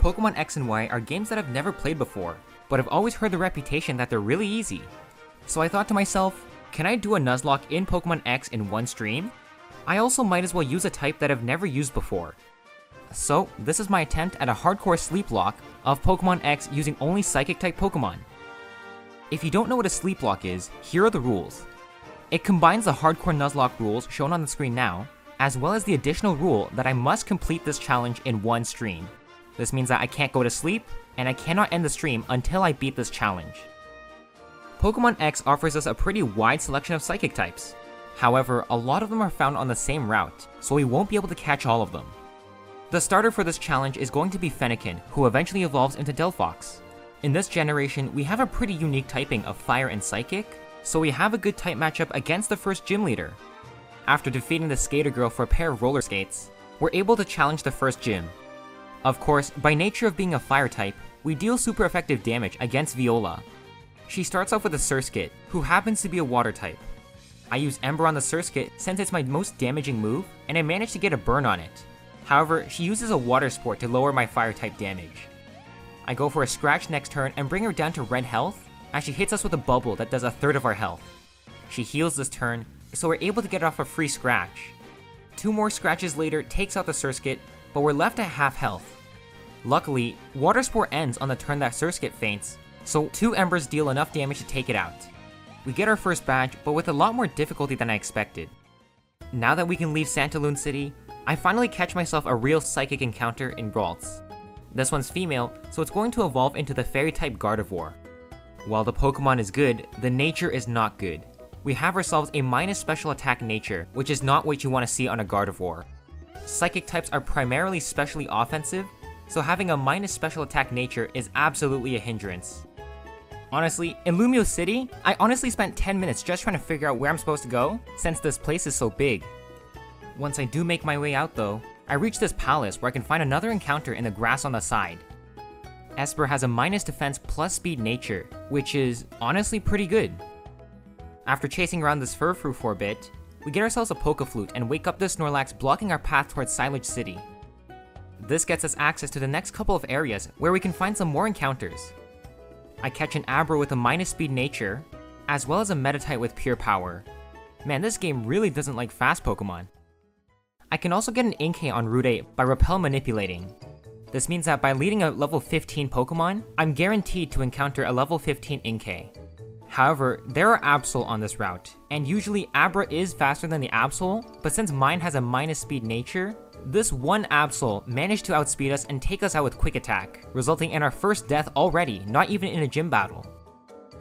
Pokemon X and Y are games that I've never played before, but I've always heard the reputation that they're really easy. So I thought to myself, can I do a Nuzlocke in Pokemon X in one stream? I also might as well use a type that I've never used before. So this is my attempt at a hardcore Sleeplocke of Pokemon X using only Psychic type Pokemon. If you don't know what a Sleeplocke is, here are the rules. It combines the Hardcore Nuzlocke rules shown on the screen now, as well as the additional rule that I must complete this challenge in one stream. This means that I can't go to sleep, and I cannot end the stream until I beat this challenge. Pokemon X offers us a pretty wide selection of Psychic types. However, a lot of them are found on the same route, so we won't be able to catch all of them. The starter for this challenge is going to be Fennekin, who eventually evolves into Delphox. In this generation, we have a pretty unique typing of Fire and Psychic, so we have a good type matchup against the first gym leader. After defeating the Skater Girl for a pair of roller skates, we're able to challenge the first gym. Of course, by nature of being a Fire type, we deal super effective damage against Viola. She starts off with a Surskit, who happens to be a Water type. I use Ember on the Surskit since it's my most damaging move, and I managed to get a burn on it. However, she uses a Water Sport to lower my Fire type damage. I go for a Scratch next turn and bring her down to red health, as she hits us with a bubble that does a third of our health. She heals this turn, so we're able to get off a free Scratch. 2 more Scratches later takes out the Surskit, but we're left at half health. Luckily, Water Sport ends on the turn that Surskit faints, so 2 Embers deal enough damage to take it out. We get our first badge, but with a lot more difficulty than I expected. Now that we can leave Santaloon City, I finally catch myself a real Psychic encounter in Ralts. This one's female, so it's going to evolve into the Fairy-type Gardevoir. While the Pokemon is good, the nature is not good. We have ourselves a minus special attack nature, which is not what you want to see on a Gardevoir. Psychic types are primarily specially offensive, so having a minus special attack nature is absolutely a hindrance. Honestly, in Lumio City, I honestly spent 10 minutes just trying to figure out where I'm supposed to go, since this place is so big. Once I do make my way out though, I reach this palace where I can find another encounter in the grass on the side. Esper has a minus defense plus speed nature, which is honestly pretty good. After chasing around this Furfrou for a bit, we get ourselves a Pokeflute and wake up the Snorlax blocking our path towards Silage City. This gets us access to the next couple of areas where we can find some more encounters. I catch an Abra with a minus speed nature, as well as a Meditite with pure power. Man, this game really doesn't like fast Pokemon. I can also get an Inkay on Route 8 by Repel manipulating. This means that by leading a level 15 Pokemon, I'm guaranteed to encounter a level 15 Inkay. However, there are Absol on this route, and usually Abra is faster than the Absol, but since mine has a minus speed nature, this one Absol managed to outspeed us and take us out with Quick Attack, resulting in our first death already, not even in a gym battle.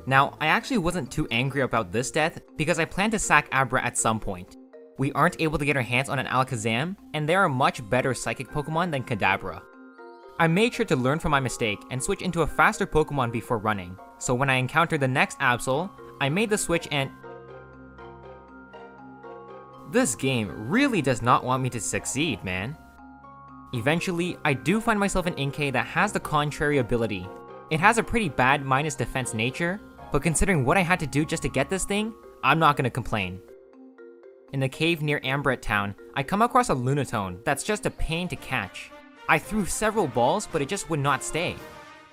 Now, I actually wasn't too angry about this death because I plan to sack Abra at some point. We aren't able to get our hands on an Alakazam, and there are much better Psychic Pokemon than Kadabra. I made sure to learn from my mistake and switch into a faster Pokemon before running, so when I encountered the next Absol, I made the switch and... This game really does not want me to succeed, man. Eventually, I do find myself an Inkay that has the contrary ability. It has a pretty bad minus defense nature, but considering what I had to do just to get this thing, I'm not gonna complain. In the cave near Ambret Town, I come across a Lunatone that's just a pain to catch. I threw several balls, but it just would not stay.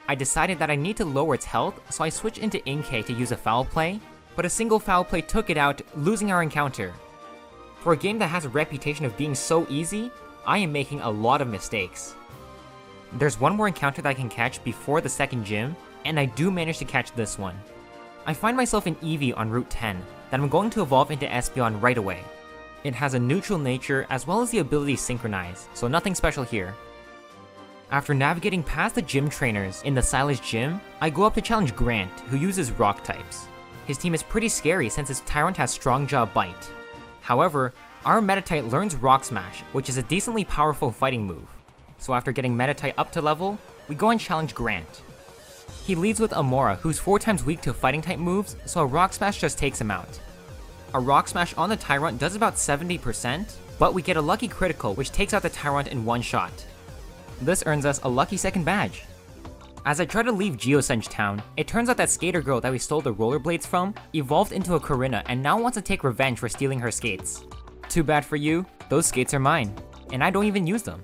I decided that I need to lower its health, so I switched into Inkay to use a Foul Play, but a single Foul Play took it out, losing our encounter. For a game that has a reputation of being so easy, I am making a lot of mistakes. There's one more encounter that I can catch before the second gym, and I do manage to catch this one. I find myself in Eevee on Route 10, that I'm going to evolve into Espeon right away. It has a neutral nature as well as the ability Synchronize, so nothing special here. After navigating past the gym trainers in the Silage Gym, I go up to challenge Grant, who uses rock types. His team is pretty scary since his Tyrant has Strong Jaw Bite. However, our Meditite learns Rock Smash, which is a decently powerful fighting move. So after getting Meditite up to level, we go and challenge Grant. He leads with Amora, who's 4 times weak to fighting type moves, so a Rock Smash just takes him out. A Rock Smash on the Tyrant does about 70%, but we get a lucky critical which takes out the Tyrant in one shot. This earns us a lucky second badge. As I try to leave Geosenge Town, it turns out that Skater Girl that we stole the rollerblades from evolved into a Korrina and now wants to take revenge for stealing her skates. Too bad for you, those skates are mine, and I don't even use them.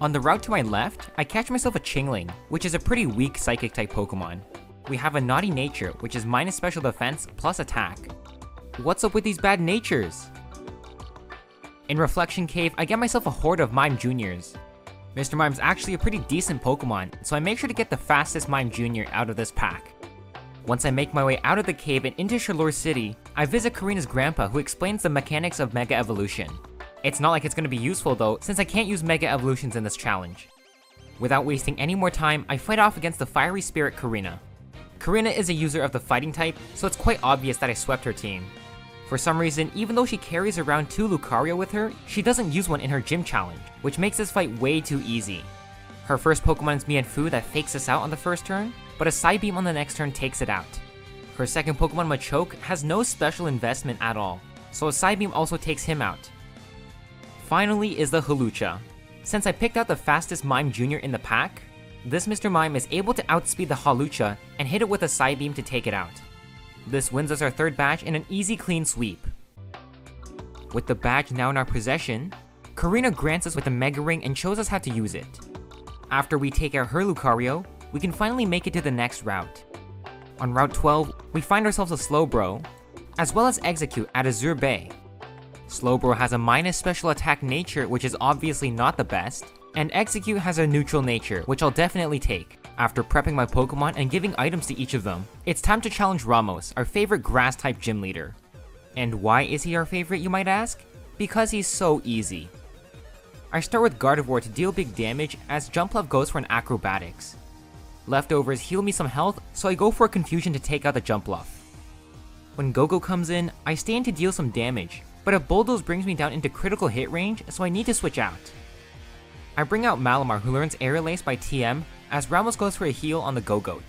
On the route to my left, I catch myself a Chingling, which is a pretty weak psychic type Pokemon. We have a Naughty Nature, which is minus special defense plus attack. What's up with these bad natures? In Reflection Cave, I get myself a horde of Mime Juniors. Mr. Mime's actually a pretty decent Pokemon, so I make sure to get the fastest Mime Junior out of this pack. Once I make my way out of the cave and into Chaleur City, I visit Karina's grandpa who explains the mechanics of Mega Evolution. It's not like it's going to be useful though, since I can't use Mega Evolutions in this challenge. Without wasting any more time, I fight off against the Fiery Spirit Karina. Karina is a user of the Fighting type, so it's quite obvious that I swept her team. For some reason, even though she carries around 2 Lucario with her, she doesn't use one in her gym challenge, which makes this fight way too easy. Her first Pokemon is Mienfoo that fakes us out on the first turn, but a Psybeam on the next turn takes it out. Her second Pokemon, Machoke, has no special investment at all, so a Psybeam also takes him out. Finally is the Halucha. Since I picked out the fastest Mime Jr. in the pack, this Mr. Mime is able to outspeed the Halucha and hit it with a Psybeam to take it out. This wins us our third badge in an easy clean sweep. With the badge now in our possession, Karina grants us with a Mega Ring and shows us how to use it. After we take out her Lucario, we can finally make it to the next route. On Route 12, we find ourselves a Slowbro, as well as Execute at Azure Bay. Slowbro has a minus special attack nature, which is obviously not the best, and Execute has a neutral nature, which I'll definitely take. After prepping my Pokemon and giving items to each of them, it's time to challenge Ramos, our favorite grass-type gym leader. And why is he our favorite, you might ask? Because he's so easy. I start with Gardevoir to deal big damage as Jumpluff goes for an Acrobatics. Leftovers heal me some health, so I go for a Confusion to take out the Jumpluff. When Go-Go comes in, I stay in to deal some damage, but a Bulldoze brings me down into critical hit range, so I need to switch out. I bring out Malamar, who learns Aerial Ace by TM, as Ramos goes for a heal on the Go-Goat.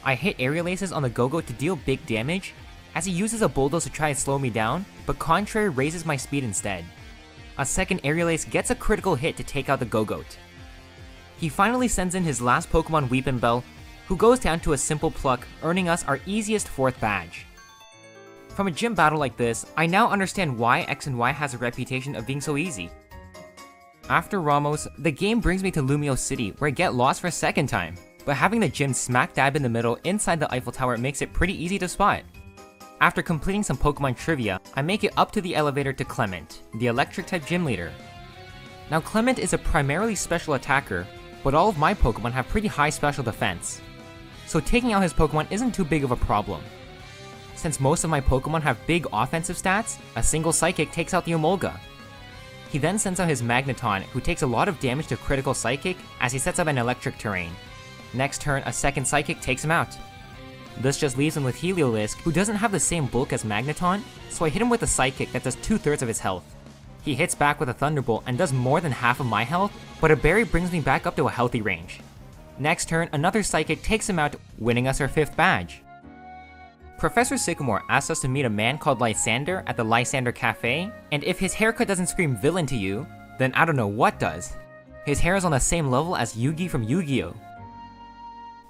I hit Aerial Aces on the Go-Goat to deal big damage, as he uses a Bulldoze to try and slow me down, but Contrary raises my speed instead. A second Aerial Ace gets a critical hit to take out the Go-Goat. He finally sends in his last Pokemon, Weepinbell, who goes down to a simple pluck, earning us our easiest 4th badge. From a gym battle like this, I now understand why X and Y has a reputation of being so easy. After Ramos, the game brings me to Lumio City, where I get lost for a second time, but having the gym smack dab in the middle inside the Eiffel Tower makes it pretty easy to spot. After completing some Pokemon trivia, I make it up to the elevator to Clement, the electric-type gym leader. Now Clement is a primarily special attacker, but all of my Pokemon have pretty high special defense, so taking out his Pokemon isn't too big of a problem. Since most of my Pokemon have big offensive stats, a single Psychic takes out the Emolga. He then sends out his Magneton, who takes a lot of damage to critical Psychic as he sets up an electric terrain. Next turn, a second Psychic takes him out. This just leaves him with Heliolisk, who doesn't have the same bulk as Magneton, so I hit him with a Psychic that does 2/3 of his health. He hits back with a Thunderbolt and does more than half of my health, but a Berry brings me back up to a healthy range. Next turn, another Psychic takes him out, winning us our 5th badge. Professor Sycamore asks us to meet a man called Lysander at the Lysander Cafe, and if his haircut doesn't scream villain to you, then I don't know what does. His hair is on the same level as Yugi from Yu-Gi-Oh!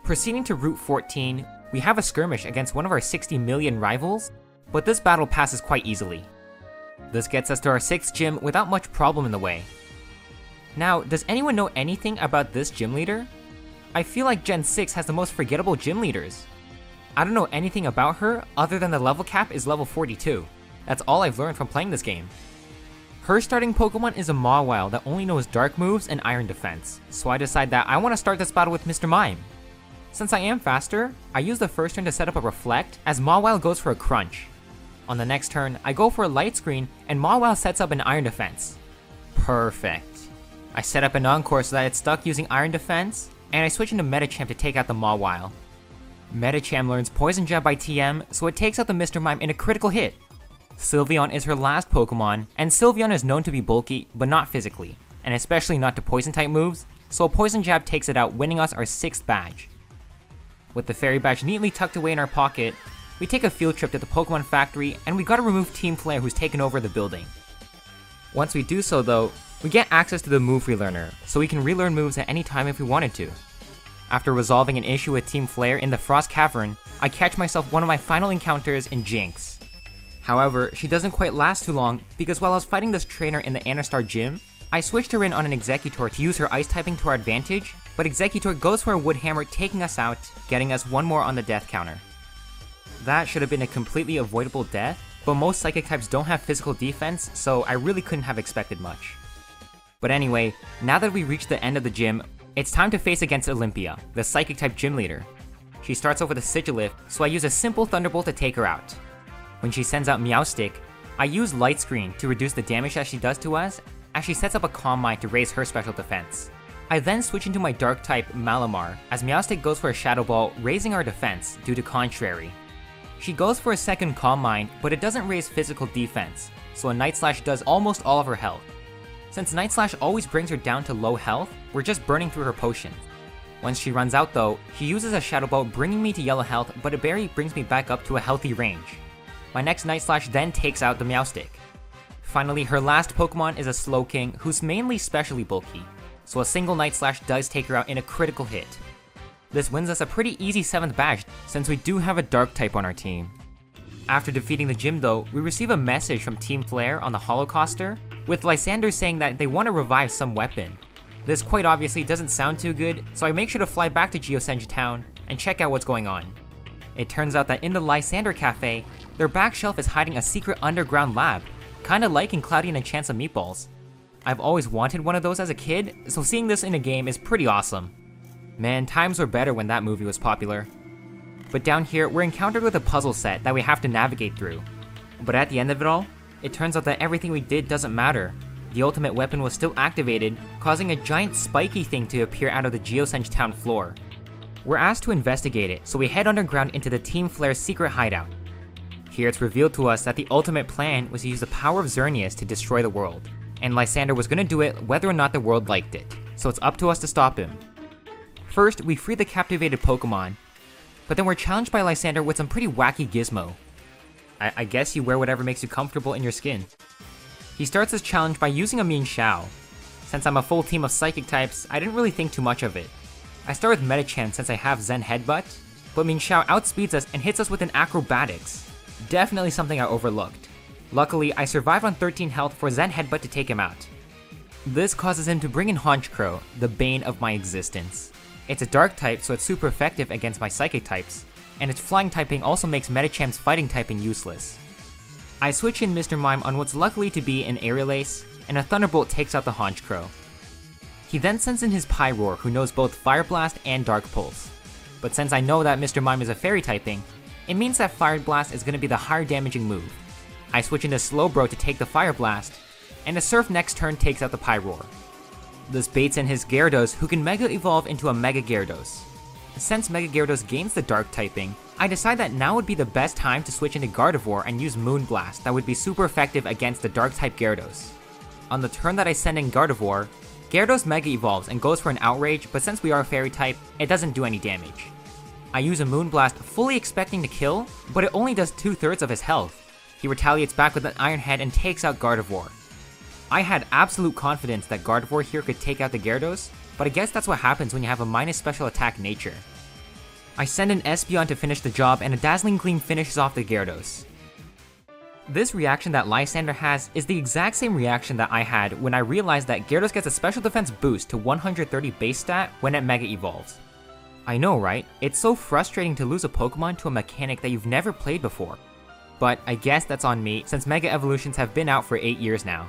Proceeding to Route 14, we have a skirmish against one of our 60 million rivals, but this battle passes quite easily. This gets us to our 6th gym without much problem in the way. Now, does anyone know anything about this gym leader? I feel like Gen 6 has the most forgettable gym leaders. I don't know anything about her other than the level cap is level 42. That's all I've learned from playing this game. Her starting Pokemon is a Mawile that only knows Dark moves and Iron defense, so I decide that I want to start this battle with Mr. Mime. Since I am faster, I use the first turn to set up a Reflect as Mawile goes for a Crunch. On the next turn, I go for a Light Screen and Mawile sets up an Iron defense. Perfect. I set up an Encore so that it's stuck using Iron defense, and I switch into Medicham to take out the Mawile. Medicham learns Poison Jab by TM, so it takes out the Mr. Mime in a critical hit. Sylveon is her last Pokemon, and Sylveon is known to be bulky, but not physically, and especially not to Poison-type moves, so a Poison Jab takes it out, winning us our 6th badge. With the Fairy Badge neatly tucked away in our pocket, we take a field trip to the Pokemon Factory, and we gotta remove Team Flare who's taken over the building. Once we do so though, we get access to the Move Relearner, so we can relearn moves at any time if we wanted to. After resolving an issue with Team Flare in the Frost Cavern, I catch myself one of my final encounters in Jinx. However, she doesn't quite last too long because while I was fighting this trainer in the Anastar gym, I switched her in on an Executor to use her Ice typing to our advantage, but Executor goes for a Wood Hammer, taking us out, getting us one more on the death counter. That should have been a completely avoidable death, but most Psychic types don't have physical defense, so I really couldn't have expected much. But anyway, now that we reached the end of the gym, it's time to face against Olympia, the Psychic type gym leader. She starts off with a Sigilift, so I use a simple Thunderbolt to take her out. When she sends out Meowstic, I use Light Screen to reduce the damage that she does to us, as she sets up a Calm Mind to raise her special defense. I then switch into my Dark type Malamar, as Meowstic goes for a Shadow Ball, raising our defense due to Contrary. She goes for a second Calm Mind, but it doesn't raise physical defense, so a Night Slash does almost all of her health. Since Night Slash always brings her down to low health, we're just burning through her potions. Once she runs out though, she uses a Shadow Ball, bringing me to yellow health, but a berry brings me back up to a healthy range. My next Night Slash then takes out the Meowstic. Finally, her last Pokemon is a Slowking, who's mainly specially bulky, so a single Night Slash does take her out in a critical hit. This wins us a pretty easy 7th badge, since we do have a Dark type on our team. After defeating the gym though, we receive a message from Team Flare on the Holocaster, with Lysander saying that they want to revive some weapon. This quite obviously doesn't sound too good, so I make sure to fly back to Geosenja Town and check out what's going on. It turns out that in the Lysander Cafe, their back shelf is hiding a secret underground lab, kinda like in Cloudy and a Chance of Meatballs. I've always wanted one of those as a kid, so seeing this in a game is pretty awesome. Man, times were better when that movie was popular. But down here, we're encountered with a puzzle set that we have to navigate through. But at the end of it all, it turns out that everything we did doesn't matter. The ultimate weapon was still activated, causing a giant spiky thing to appear out of the Geosenja Town floor. We're asked to investigate it, so we head underground into the Team Flare's secret hideout. Here it's revealed to us that the ultimate plan was to use the power of Xerneas to destroy the world, and Lysander was gonna do it whether or not the world liked it, so it's up to us to stop him. First, we free the captivated Pokemon, but then we're challenged by Lysander with some pretty wacky gizmo. I guess you wear whatever makes you comfortable in your skin. He starts his challenge by using a Mean Shao. Since I'm a full team of Psychic types, I didn't really think too much of it. I start with Medicham since I have Zen Headbutt, but Mean Shao outspeeds us and hits us with an Acrobatics. Definitely something I overlooked. Luckily, I survived on 13 health for Zen Headbutt to take him out. This causes him to bring in Honchkrow, the bane of my existence. It's a Dark type, so it's super effective against my Psychic types, and its Flying typing also makes Medicham's Fighting typing useless. I switch in Mr. Mime on what's luckily to be an Aerial Ace, and a Thunderbolt takes out the Honchkrow. He then sends in his Pyroar, who knows both Fire Blast and Dark Pulse. But since I know that Mr. Mime is a Fairy typing, it means that Fire Blast is going to be the higher damaging move. I switch into Slowbro to take the Fire Blast, and the Surf next turn takes out the Pyroar. This baits in his Gyarados, who can Mega Evolve into a Mega Gyarados. Since Mega Gyarados gains the Dark typing, I decide that now would be the best time to switch into Gardevoir and use Moonblast that would be super effective against the Dark type Gyarados. On the turn that I send in Gardevoir, Gyarados Mega Evolves and goes for an Outrage, but since we are a Fairy type, it doesn't do any damage. I use a Moonblast fully expecting to kill, but it only does 2/3 of his health. He retaliates back with an Iron Head and takes out Gardevoir. I had absolute confidence that Gardevoir here could take out the Gyarados, but I guess that's what happens when you have a minus special attack nature. I send an Espeon to finish the job, and a Dazzling Gleam finishes off the Gyarados. This reaction that Lysander has is the exact same reaction that I had when I realized that Gyarados gets a special defense boost to 130 base stat when it Mega Evolves. I know, right? It's so frustrating to lose a Pokemon to a mechanic that you've never played before. But I guess that's on me, since Mega Evolutions have been out for 8 years now.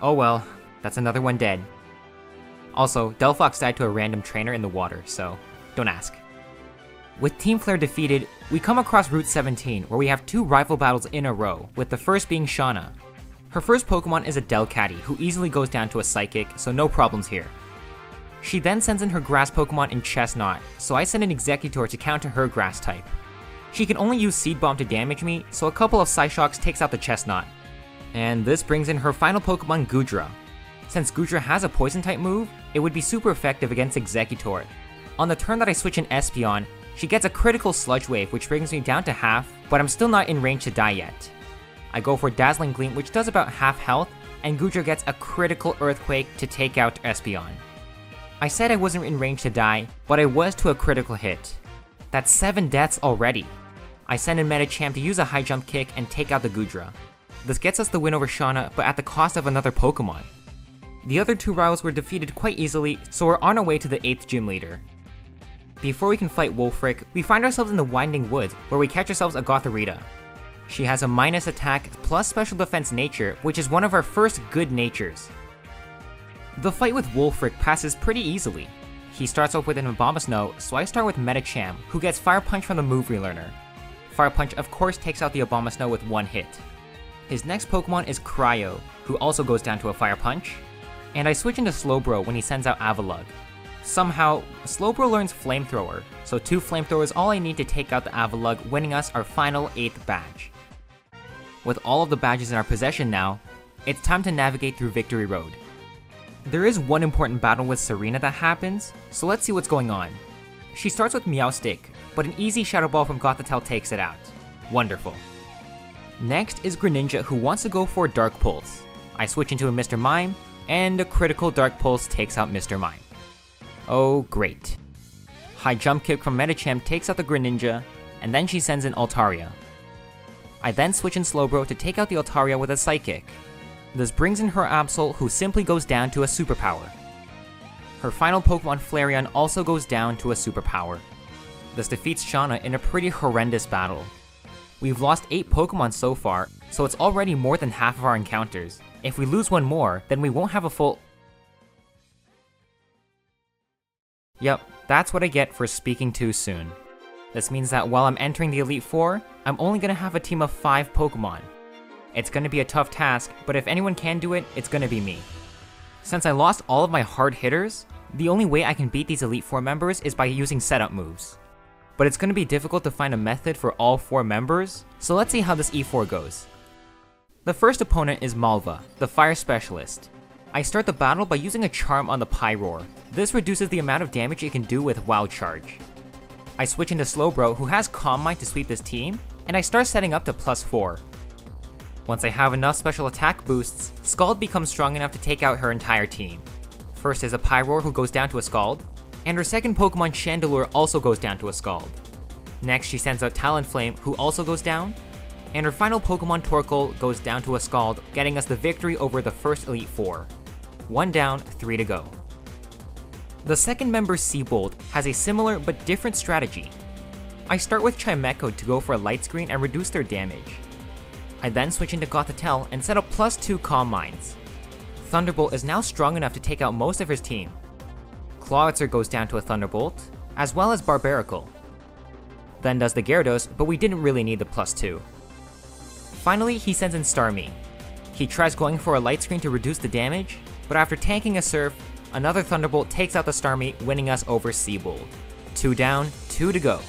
Oh well, that's another one dead. Also, Delphox died to a random trainer in the water, so don't ask. With Team Flare defeated, we come across Route 17, where we have 2 rival battles in a row, with the first being Shauna. Her first Pokemon is a Delcatty, who easily goes down to a Psychic, so no problems here. She then sends in her Grass Pokemon in Chestnut, so I send an Executor to counter her Grass type. She can only use Seed Bomb to damage me, so a couple of Psyshocks takes out the Chestnut. And this brings in her final Pokemon, Goodra. Since Goodra has a Poison type move, it would be super effective against Executor. On the turn that I switch in Espeon, she gets a critical Sludge Wave, which brings me down to half, but I'm still not in range to die yet. I go for Dazzling Gleam, which does about half health, and Goodra gets a critical Earthquake to take out Espeon. I said I wasn't in range to die, but I was to a critical hit. That's 7 deaths already. I send in Medicham to use a High Jump Kick and take out the Goodra. This gets us the win over Shauna, but at the cost of another Pokemon. The other two rivals were defeated quite easily, so we're on our way to the 8th gym leader. Before we can fight Wolfric, we find ourselves in the Winding Woods, where we catch ourselves a Gothorita. She has a minus attack plus special defense nature, which is one of our first good natures. The fight with Wolfric passes pretty easily. He starts off with an Abomasnow, so I start with Medicham, who gets Fire Punch from the move relearner. Fire Punch of course takes out the Abomasnow with one hit. His next Pokemon is Cryo, who also goes down to a Fire Punch. And I switch into Slowbro when he sends out Avalugg. Somehow, Slowbro learns Flamethrower, so 2 Flamethrower is all I need to take out the Avalugg, winning us our final 8th badge. With all of the badges in our possession now, it's time to navigate through Victory Road. There is one important battle with Serena that happens, so let's see what's going on. She starts with Meowstic, but an easy Shadow Ball from Gothitelle takes it out. Wonderful. Next is Greninja, who wants to go for Dark Pulse. I switch into a Mr. Mime, and a critical Dark Pulse takes out Mr. Mime. Oh great. High Jump Kick from Medicham takes out the Greninja, and then she sends in Altaria. I then switch in Slowbro to take out the Altaria with a Psychic. This brings in her Absol, who simply goes down to a Superpower. Her final Pokemon Flareon also goes down to a Superpower. This defeats Shauna in a pretty horrendous battle. We've lost 8 Pokemon so far, so it's already more than half of our encounters. If we lose one more, then we won't have a full... Yep, that's what I get for speaking too soon. This means that while I'm entering the Elite Four, I'm only gonna have a team of 5 Pokemon. It's gonna be a tough task, but if anyone can do it, it's gonna be me. Since I lost all of my hard hitters, the only way I can beat these Elite Four members is by using setup moves. But it's gonna be difficult to find a method for all 4 members, so let's see how this E4 goes. The first opponent is Malva, the Fire Specialist. I start the battle by using a Charm on the Pyroar. This reduces the amount of damage it can do with Wild Charge. I switch into Slowbro, who has Calm Mind to sweep this team, and I start setting up to +4. Once I have enough special attack boosts, Scald becomes strong enough to take out her entire team. First is a Pyroar who goes down to a Scald, and her second Pokemon Chandelure also goes down to a Scald. Next she sends out Talonflame, who also goes down, and her final Pokemon Torkoal goes down to a Scald, getting us the victory over the first Elite Four. 1 down, 3 to go. The second member, Seabold, has a similar but different strategy. I start with Chimecho to go for a Light Screen and reduce their damage. I then switch into Gothitelle and set up +2 Calm Minds. Thunderbolt is now strong enough to take out most of his team. Clawitzer goes down to a Thunderbolt, as well as Barbaracle. Then does the Gyarados, but we didn't really need the +2. Finally, he sends in Starmie. He tries going for a Light Screen to reduce the damage, but after tanking a Surf, another Thunderbolt takes out the Starmie, winning us over Seabold. 2 down, 2 to go.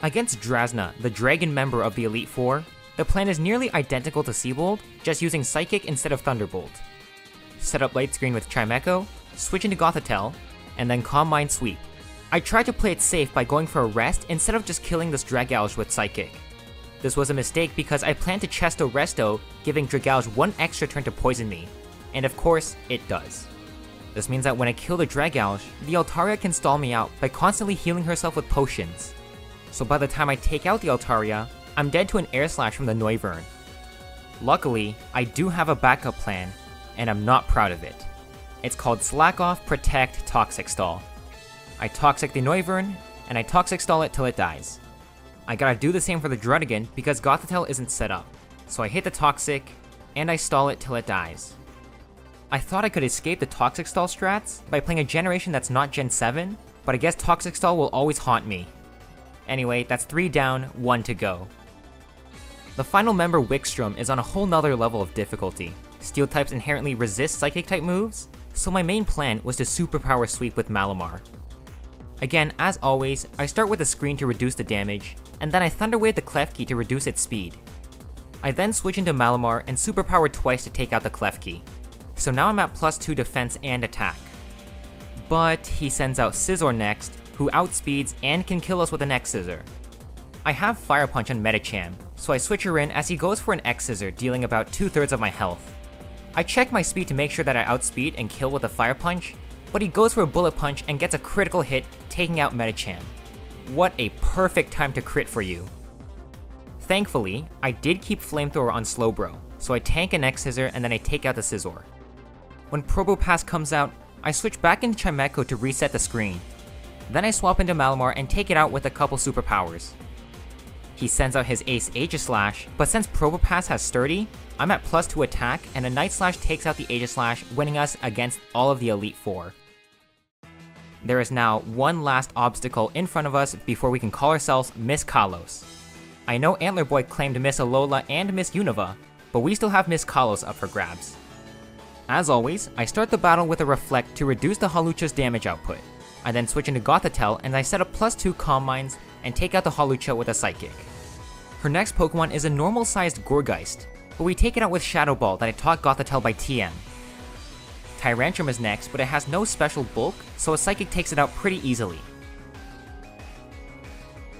Against Drazna, the Dragon member of the Elite Four, the plan is nearly identical to Seabold, just using Psychic instead of Thunderbolt. Set up Light Screen with Chimecho, switch into Gothitelle, and then Calm Mind Sweep. I tried to play it safe by going for a rest instead of just killing this Dragouge with Psychic. This was a mistake because I planned to Chesto Resto, giving Dragouge 1 extra turn to poison me, and of course, it does. This means that when I kill the Dragouge, the Altaria can stall me out by constantly healing herself with potions. So by the time I take out the Altaria, I'm dead to an Air Slash from the Noivern. Luckily, I do have a backup plan, and I'm not proud of it. It's called Slack Off, Protect, Toxic Stall. I Toxic the Noivern, and I Toxic Stall it till it dies. I gotta do the same for the Druddigon because Gothitelle isn't set up, so I hit the Toxic, and I stall it till it dies. I thought I could escape the Toxic Stall strats by playing a generation that's not Gen 7, but I guess Toxic Stall will always haunt me. Anyway, that's 3 down, 1 to go. The final member, Wickstrom, is on a whole nother level of difficulty. Steel types inherently resist Psychic type moves, so my main plan was to Superpower Sweep with Malamar. Again, as always, I start with a Screen to reduce the damage, and then I Thunder Wave the Klefki to reduce its speed. I then switch into Malamar and Superpower twice to take out the Klefki. So now I'm at +2 defense and attack. But he sends out Scizor next, who outspeeds and can kill us with an X-Scissor. I have Fire Punch on Medicham, so I switch her in as he goes for an X-Scissor, dealing about 2/3 of my health. I check my speed to make sure that I outspeed and kill with a Fire Punch, but he goes for a Bullet Punch and gets a critical hit, taking out Medicham. What a perfect time to crit for you. Thankfully, I did keep Flamethrower on Slowbro, so I tank an X-Scissor and then I take out the Scizor. When Probopass comes out, I switch back into Chimecho to reset the screen. Then I swap into Malamar and take it out with a couple superpowers. He sends out his Ace Aegislash, but since Probopass has Sturdy, I'm at +2 attack and a Night Slash takes out the Aegislash, winning us against all of the Elite Four. There is now one last obstacle in front of us before we can call ourselves Miss Kalos. I know Antler Boy claimed Miss Alola and Miss Unova, but we still have Miss Kalos up for grabs. As always, I start the battle with a Reflect to reduce the Halucha's damage output. I then switch into Gothitelle and I set up +2 Calm Minds and take out the Halucha with a Psychic. Her next Pokemon is a normal sized Gourgeist, but we take it out with Shadow Ball that I taught Gothitelle by TM. Tyrantrum is next, but it has no special bulk, so a Psychic takes it out pretty easily.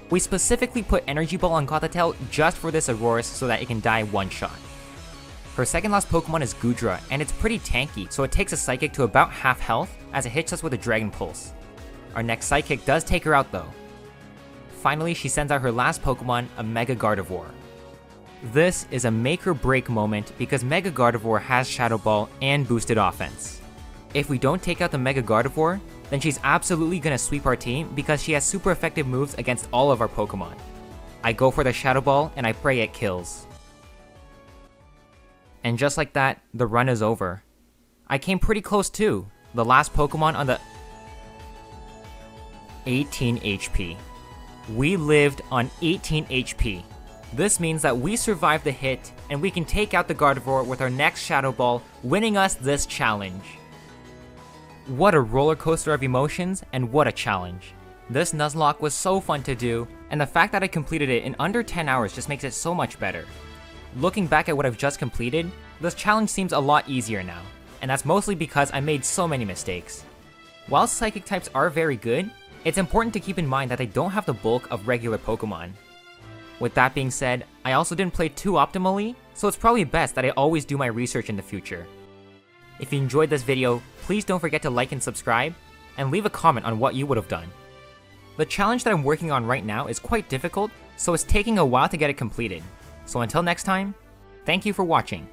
We specifically put Energy Ball on Gothitelle just for this Aurorus so that it can die one shot. Her second last Pokemon is Goodra, and it's pretty tanky, so it takes a Psychic to about half health as it hits us with a Dragon Pulse. Our next Psychic does take her out though. Finally, she sends out her last Pokemon, a Mega Gardevoir. This is a make or break moment because Mega Gardevoir has Shadow Ball and boosted offense. If we don't take out the Mega Gardevoir, then she's absolutely gonna sweep our team because she has super effective moves against all of our Pokemon. I go for the Shadow Ball and I pray it kills. And just like that, the run is over. I came pretty close too. The last Pokemon on the 18 HP. We lived on 18 HP. This means that we survived the hit, and we can take out the Gardevoir with our next Shadow Ball, winning us this challenge. What a roller coaster of emotions, and what a challenge. This Nuzlocke was so fun to do, and the fact that I completed it in under 10 hours just makes it so much better. Looking back at what I've just completed, this challenge seems a lot easier now, and that's mostly because I made so many mistakes. While Psychic types are very good, it's important to keep in mind that they don't have the bulk of regular Pokemon. With that being said, I also didn't play too optimally, so it's probably best that I always do my research in the future. If you enjoyed this video, please don't forget to like and subscribe, and leave a comment on what you would have done. The challenge that I'm working on right now is quite difficult, so it's taking a while to get it completed. So until next time, thank you for watching.